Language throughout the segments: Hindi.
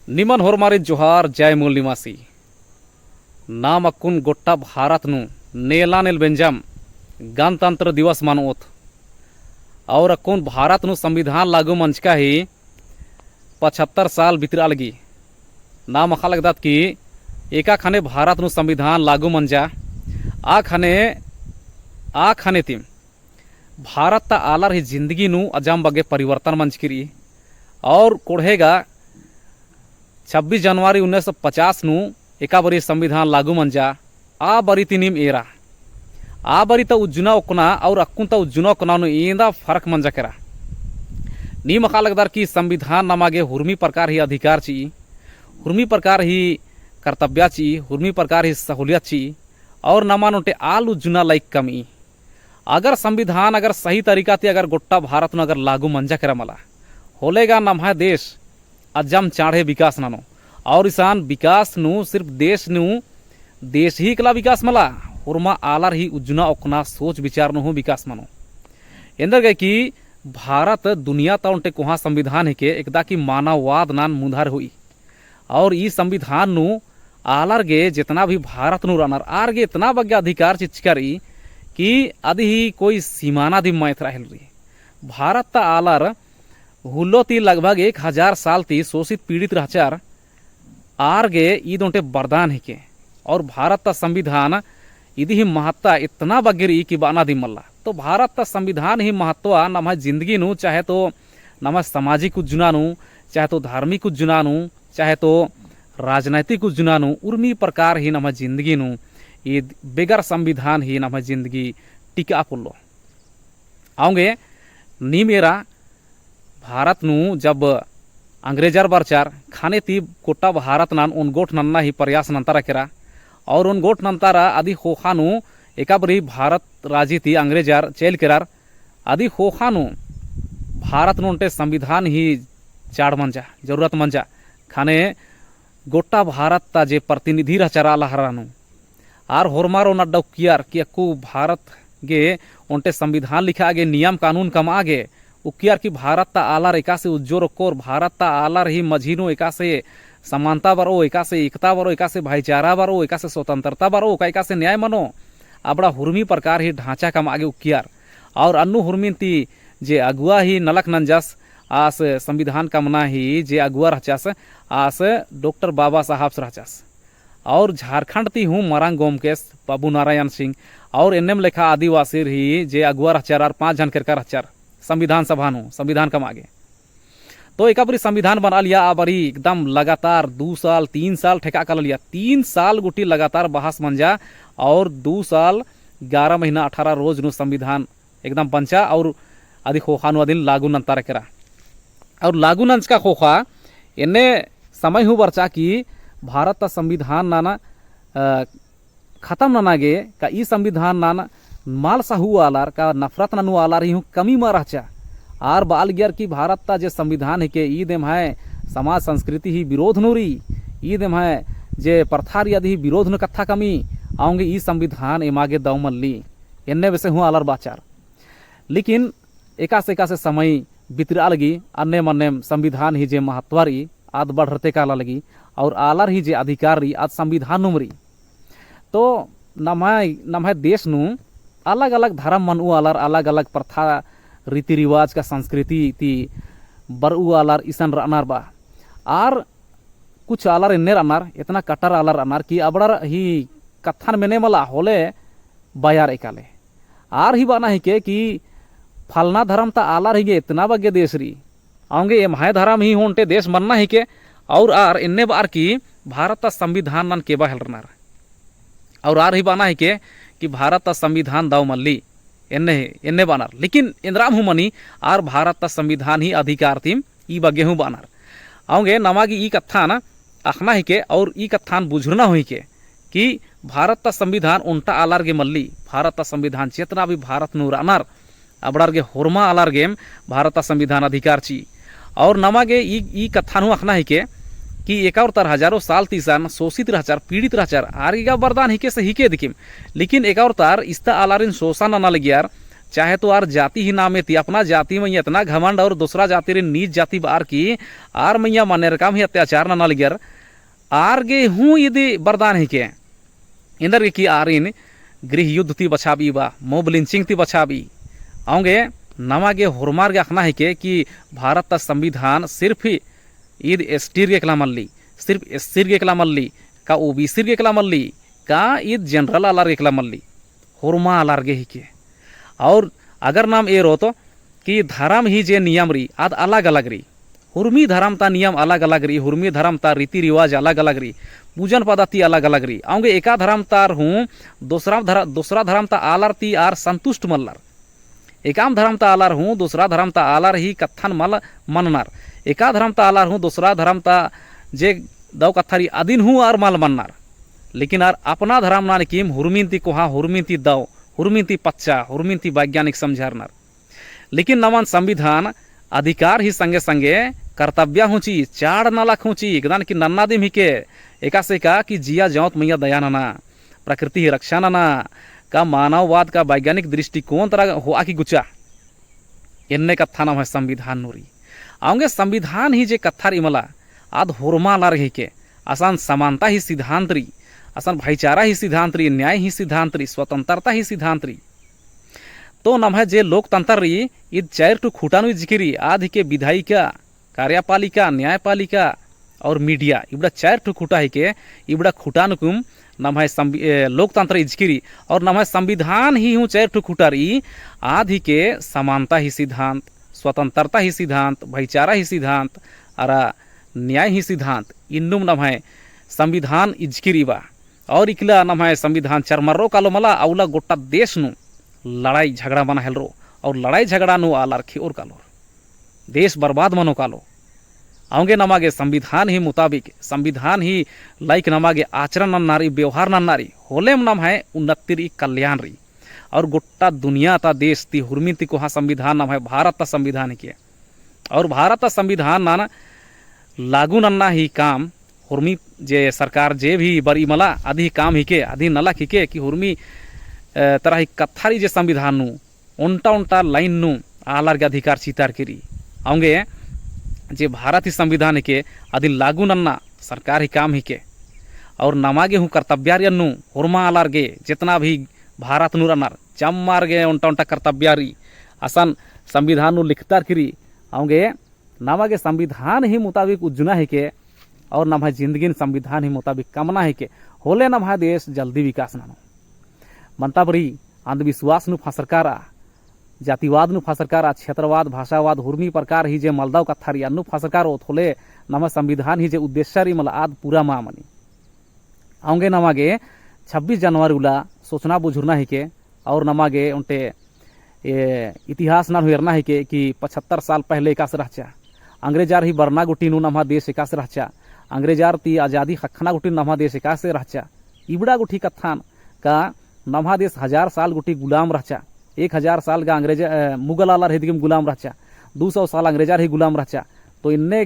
निमन होरमारी जोहार जय मूल निवासी नाम अक्कुन गोट्टा भारत नु नेला नेल बेंजम गणतंत्र दिवस मानोत और अक्कुन भारत नु संविधान लागू मंच का ही 75 साल बितरा लगी नाम अखा लगदात कि एका खाने भारत नु संविधान लागू मंजा आ खाने तिम भारत ता आलर ही जिंदगी नु अजाम बगे परिवर्तन मंच करी और कोढ़ेगा 26 जनवरी 1950 नु एका बरी संविधान लागू मंजा आ बरी तिनिम एरा आ बरी ता उज्जुना ओकना और अक्कुन ता उज्जुना ओकना नु इंदा फर्क मंजा करा नी मका लगदार की संविधान नमागे हुर्मी प्रकार ही अधिकार ची हुर्मी प्रकार ही कर्तव्य ची हुर्मी प्रकार ही सहूलियत ची और नमा नोटे आल उज्जुना लाइक कमी अगर संविधान अगर सही तरीका थी अगर गोट्टा भारत नु अगर लागू मंजा करा मला होलेगा नम्हा देश अजम चाढ़े विकास नानो और ईसान विकास नु सिर्फ देश ही कला विकास मला हुरमा आलार ही उज्जुना ओकना सोच विचार नु विकास मानो इंदर गए कि भारत दुनिया ताउंटे कोहा संविधान है के एकदा की मानववाद नान मुधार हुई और ई संविधान नु आलार गे जितना भी भारत नु रनर आर गे इतना बग्गे अधिकार चिचकरी कि आदि ही कोई सीमाना दी मैथ रहल रही भारत ता आलार हुल्लो ती लगभग 1000 साल ती शोषित पीड़ित रहचार आर गे ई दोंटे वरदान है के और भारत ता संविधान इदी ही महत्ता इतना बगेरी कि बाना दी मल्ला तो भारत ता संविधान ही महत्व नम जिंदगी नु चाहे तो नम सामाजिक उज्जुना नु चाहे तो धार्मिक उज्जुना नु चाहे तो राजनैतिक उज्जुना नु उर्मी प्रकार ही नम जिंदगी नु ये बेगर संविधान ही नम जिंदगी टिका पुल्लो आऊंगे नी मेरा भारत नु जब अंग्रेजर बरचार खाने ती कोट्टा भारत नान उन गोठ नन्ना ही प्रयास नंतारा केरा और उन गोठ नंतारा आदि खोखानु एकाबरी भारत राजी ती अंग्रेजर चेल केरार आदि खोखानु भारत नुंटे संविधान ही चाड़ मंजा जरूरत मंजा खाने गोट्टा भारत ता जे प्रतिनिधि रचरा लहरानु आर होरमारो न डौकियार कि अक्कू भारत गे उनटे संविधान लिखा आगे नियम कानून कम आगे उकियार की भारत ता आलार एका से उज्जोर कोर भारत ता आलार ही मझीनो एका से समानता बरो एका से एकता बरो एका से भाईचारा बरो एका से स्वतंत्रता बरो एका से न्याय मनो abra hurmi प्रकार ही ढांचा कम आगे उकियार और अन्नु हुर्मिन ती जे अगुआ ही नलक नंजस आस संविधान कमना ही जे अगुआ रहचास आस डॉक्टर बाबा साहब रहचास और झारखंड ती हूँ मरांग गोमकेश बाबू नारायण सिंह और एनएम लेखा आदिवासी ही जे अगुआ रहचार और 5 जन करका रहचार संविधान सभा नु संविधान कम आगे तो एक बरी संविधान बना लिया बरी एकदम लगातार 2 साल 3 साल ठेका कर लिया 3 साल गुटी लगातार बहस मंजा और 2 साल 11 महीना 18 रोज नु संविधान एकदम पंचा और आदि खोखा नु दिन लागू नंतार करा और लागू नंच का खोखा इन्ने समय हूँ बरचा कि भारत का संविधान नाना खत्म नाना गे का ई संविधान नाना माल साहू आलार का नफरत ननु आलार ही हूँ कमी में रहचा आर बाल गियर की भारत ता जे संविधान है के ई देम है समाज संस्कृति ही विरोध नूरी ई देम है जे प्रथार यदि विरोध न कथा कमी आऊंगे ई संविधान एमागे दव मल्ली इन्ने वैसे हूँ आलार बाचार लेकिन एका से समय बितरा लगी अन्य मन्ने संविधान ही जे महत्वारी आद बढ़ते काला लगी और आलार ही जे अधिकार रही आज संविधान नुमरी तो नमाय देश नु अलग अलग धर्म मनु आलार अलग अलग प्रथा रीति रिवाज का संस्कृति ती बरऊ आलार ईसन रनार बा आर कुछ आलार इन्ने रनार इतना कटर आलार रनार कि अबड़र ही कथन मेने मला होले बयार एकाले आर ही बाना ही के कि फलना धर्म ता आलार ही गे इतना बगे देश री आऊंगे ये माहे धर्म ही होंटे देश मनना ही के और आर इन्ने बार की भारत ता संविधान नन केबा हेल रनार और आर ही बाना ही के कि भारत ता संविधान दाव मल्ली एन्ने बानार लेकिन इंद्राम हूँ मनी आर भारत ता संविधान ही अधिकार थीम ई बगे हूँ बानार आऊंगे नमागी ई कत्थान अखना ही के और ई कत्थान बुझुरना हुई के कि भारत ता संविधान उनटा आलार गे मल्ली भारत ता संविधान चेतना भी भारत नूर अनार अबड़ार गे होरमा आलार गेम भारत ता संविधान अधिकार ची और नमागे ई कत्थान हूँ अखना ही के कि एकावतर हजारों साल तीसान शोषित रहचार पीड़ित रहचार आरिगा वरदान हिके से हिके दिकिम लेकिन एकावतर इस्ता आलारिन शोषण न लगियार चाहे तो आर जाति ही नामे थी अपना जाति में इतना घमंड और दूसरा जाति रे नीच जाति बार की आर मैया माने रकम ही अत्याचार न नलगर आर गे हूँ यदि बरदान ही के इंदर की आरिन गृह युद्ध ती बचाबी बा मोब लिंचिंग ती बचाबी आऊंगे नमागे हुरमार गे अखना है कि भारत का संविधान सिर्फ ईद एसटी के कला मल्ली सिर्फ एससी के कला मल्ली का ओबीसी के कला मल्ली का ईद जनरल अलार के कला मल्ली हुरमा अलार गे ही के और अगर नाम ए रो तो कि धर्म ही जे नियम री आद अलग अलग री हुर्मी धर्म ता नियम अलग अलग री हुर्मी धर्म ता रीति रिवाज अलग अलग री पूजन पद्धति अलग अलग री आऊंगे एका धर्म तार हूँ दूसरा धर्म ता आलार ती आर संतुष्ट मल्लार एकाम धर्म ता आलार हूँ दूसरा धर्म ता आलार ही कत्थन मल मननार एका धर्म ता आलार हूँ दूसरा धर्म ता जे दव कत्थारी अदिन हूँ आर मल मननार लेकिन आर अपना धर्म नान किम हुर्मिनती कोहा हुर्मिनती दव हुर्मिनती पच्चा हुर्मिनती वैज्ञानिक समझारनार लेकिन नमन संविधान अधिकार ही संगे संगे कर्तव्य हुची चाड़ नालक हुची एकदम कि नन्ना दिम ही के एका से का कि जिया जौत मैया दया नाना प्रकृति ही रक्षा नाना का मानववाद का वैज्ञानिक दृष्टिकोण तरह हुआ कि गुचा इन्ने कथा नाम है संविधान नूरी आऊंगे संविधान ही जे कथा इमला आद हुरमा ला रही के आसान समानता ही सिद्धांत री आसान भाईचारा ही सिद्धांत री न्याय ही सिद्धांत री स्वतंत्रता ही सिद्धांत री तो नम है जे लोकतंत्र री ईद चार टू खूटानु जिकिरी आदि के विधायिका कार्यपालिका न्यायपालिका और मीडिया इबड़ा चार टू खूटा ही के इबड़ा खूटानुकुम नम है लोकतंत्र इजकिरी और नम है संविधान ही हूँ चार टू खूटा री आदि के समानता ही सिद्धांत स्वतंत्रता ही सिद्धांत भाईचारा ही सिद्धांत और न्याय ही सिद्धांत इन्नुम नम है संविधान इजकिरी बा और इकला नम है संविधान चरमर्रो कालो मला अवला गोटा देश नु लड़ाई झगड़ा बना हेलरो और लड़ाई झगड़ा नु आलार खियोर कालोर देश बर्बाद मनो कालो आऊंगे नमागे संविधान ही मुताबिक संविधान ही लाइक नमागे आचरण नारी व्यवहार नारी होलेम नाम है उन्नति री कल्याण री और गोटा दुनिया ता देश ती हुर्मिति को हाँ संविधान नाम है भारत ता संविधान के और भारत ता संविधान नाना लागू नन्ना ही काम हुर्मी जे सरकार जे भी बरी मला आधी काम ही के आधी नलक ही के कि हुर्मी तरह ही कथारी जे संविधान नु उल्टा उल्टा लाइन नु आलार के अधिकार चितार करी आऊंगे जे भारत ही संविधान के अदी लागू नन्ना सरकार ही काम ही के और नमागे हूँ कर्तव्यारियन्नु हुरमा आलार गे जितना भी भारत नु रनार चम्मार गे उल्टा उल्टा कर्तव्यारी आसान संविधान नु लिखतार करी आऊंगे नमागे संविधान ही मुताबिक उज्जुना है के और नम है जिंदगी संविधान ही मुताबिक कामना है के होले नम है देश जल्दी विकास नानो मनता बरी अंधविश्वास नु फसरकारा जातिवाद नु फसरकारा क्षेत्रवाद भाषावाद हुर्मी प्रकार ही जे मलदाव कथारी अन्नु फसरकार होले नम संविधान ही जे उद्देश्य री मला आद पूरा मा मनी आऊंगे नमागे 26 जनवरी उला सोचना बुझुरना ही के और नमागे उनटे इतिहास ना हुरना ही के कि 75 साल पहले एकास रहचा अंग्रेजार ही बरना गुटी नु नमा देश एकास रहचा अंग्रेजार ती आज़ादी खखना गुटी नमा देश एकास रहचा इबड़ा गुटी कथान का नमा देश 1000 साल गुटी गुलाम रहचा 1000 साल का अंग्रेज मुगल आला रही गुलाम रहचा 200 साल अंग्रेजार ही गुलाम रहचा तो इन्ने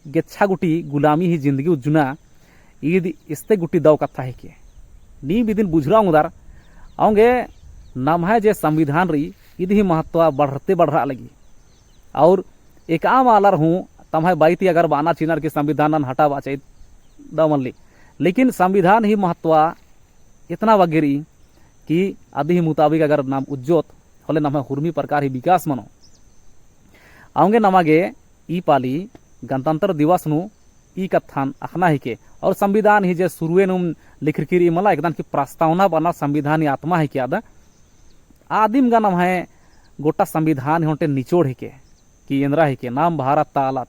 गेच्छा गुटी गुलामी ही जिंदगी उज्जुना ईद इस्ते गुटी दव कथा है के नी भी दिन बुझरा उदार आऊंगे नाम है जे संविधान री ईद ही महत्व बढ़ते बढ़ रहा लगी और एक आम आलर हूँ तम है बाईती अगर बाना चिनर के संविधान हटा बाचे दमली लेकिन संविधान ही महत्व इतना वगैरी कि आदि ही मुताबिक अगर नाम उज्जोत होले नाम हुर्मी प्रकार ही विकास मनो आऊंगे नमागे ई पाली गणतंत्र दिवस नु ई कथान अखना ही के और संविधान ही जे शुरुए नु लिखिर मला एकदम की प्रस्तावना बना संविधान आत्मा ही के आदिम का नाम है गोटा संविधान होटे निचोड़ ही के कि इंद्रा ही के नाम भारत तालत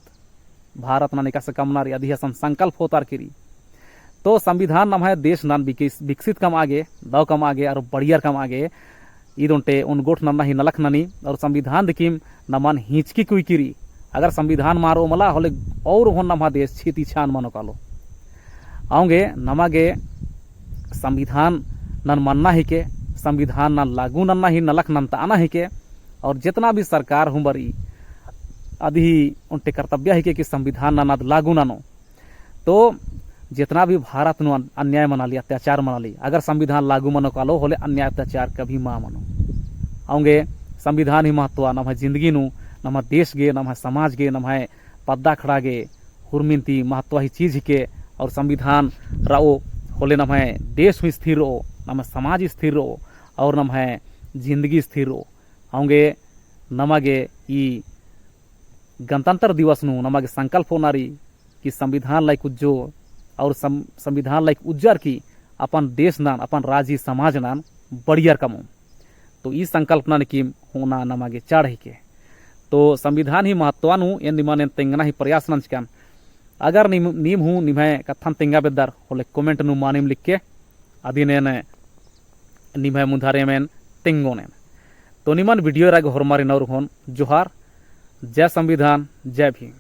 भारत नाने का कमना री अधिसन संकल्प होतार करी तो संविधान नाम है देश नान विकसित कम आगे दाव कम आगे और बढ़िया कम आगे ईद उनटे उन गोठ नन्ना ही नलक ननी और संविधान दिकिम नमान हिचकी कुई किरी अगर संविधान मारो मला होले और हो नमा देश छीती छान मनो कालो आऊंगे नमागे संविधान नन मन्ना ही के संविधान न लागू नन्ना ही नलक नंता आना ही के और जितना भी सरकार हूँ बरी आदि उनटे कर्तव्य ही के कि संविधान न लागू नानो तो जितना भी भारत नु अन्याय मना ली अत्याचार मना ली अगर संविधान लागू मनो कालो होले अन्याय अत्याचार कभी माँ मनो आऊंगे ಸಂವಿಧಾನ ಹಿ ಮಹತ್ವ ನಮ್ಮ ಜಿಂದಗಿನು ನಮ್ಮ ದೇಶಗೆ ನಮ್ಮ ಸಮಾಜಗೆ ನಮ್ಮ ಪದ್ದ ಖಡಾಗೆ ಹುರ್ಮಿಂತಿ ಮಹತ್ವ ಹಿ ಚೀಜ್ ಹಿಕೆ और संविधान रहो होले नम देश में स्थिर हो नम समाज स्थिर हो और नम जिंदगी स्थिर हो अवगे नमगे ई गणतंत्र दिवस नमगे संकल्प होनारी कि संविधान लाइक उज्जो और संविधान लाइक उज्जर की अपन देश नान अपन राज्य समाज नान बढ़िया कमो तो ई संकल्पना की होना नमगे चढ़ ही के तो संविधान ही महत्वानु एन निमान तेंगना ही प्रयास नंचकान अगर नीम हूँ निम्हे कथन तेंगा बेदार होले कमेंट नु मानिम लिख के अधीने निम्हे मुधारे में तेंगोने तो निमान वीडियो राग हरमारी नौर जोहार जय संविधान जय भीम।